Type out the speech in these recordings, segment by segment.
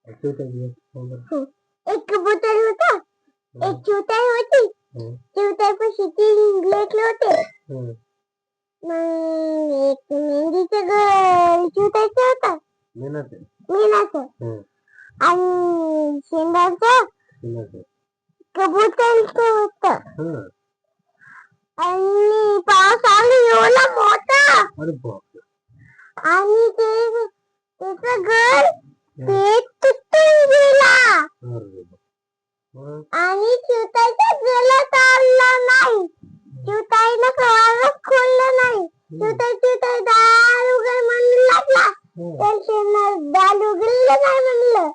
एक कबूतर होता, एक चिवताई होती, चिवताईपाशी 3 लेकरं होते. मग एक मेंढीचं घर चिवताईचं होतं, मेणाचं. आणि शेंगाचं कबूतरचं होतं. आणि पाऊस आला एवढा मोठा, आणि त्याचं घर ते तुटून गेला. आणि चिवताईचा गला चालला नाही. चिवताईनं कवारच खोललं नाही. चिवताई दार उघड म्हणू लागला. त्यानं दार उघडलं नाही म्हणलं.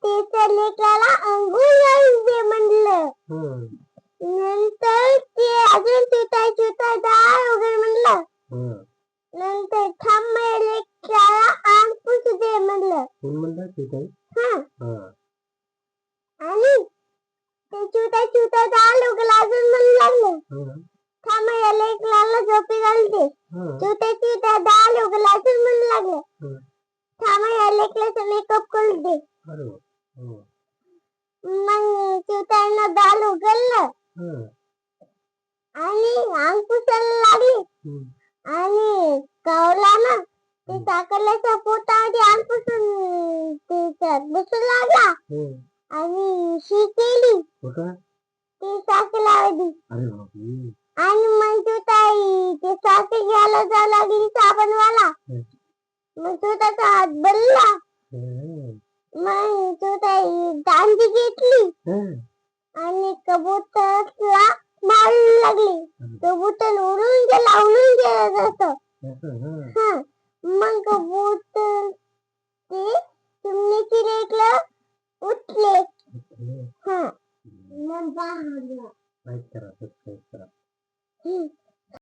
त्याच्या लेकराला अंघोळ घालून दे म्हणलं. नंतर ते अजून चिवताई दार उघड म्हणलं. नंतर थांब माझ्या लेकराला अंग पुसू दे म्हणलं. आणि ते चिवताई दार उघडलं अजून म्हणू लागलं. थांब माझ्या लेकराला झोपी घालू दे. चिवताई दार उघडलं अजून म्हणू लागलं. थांब माझ्या लेकराचा मेकअप करू दे. मग चिवताईनं दार उघडलं आणि अंग पुसायला लागली. आणि कौलानं ते साखरल्याच्या पोटामध्ये अंग पुसून त्याच्यात बसू लागला. आणि शी केली ती साखरल्यामध्ये. आणि मग चिवताई ते साखर घ्यायला जाऊ लागली साबणवाला. मग चिवताईचा हात भरला. मग चिवताई दांडी घेतली आणि कबूतरला मारू लागली. कबूतर उडून गेला जातं. मग कबूतर ते चिमणीची लेकरं उठले. मग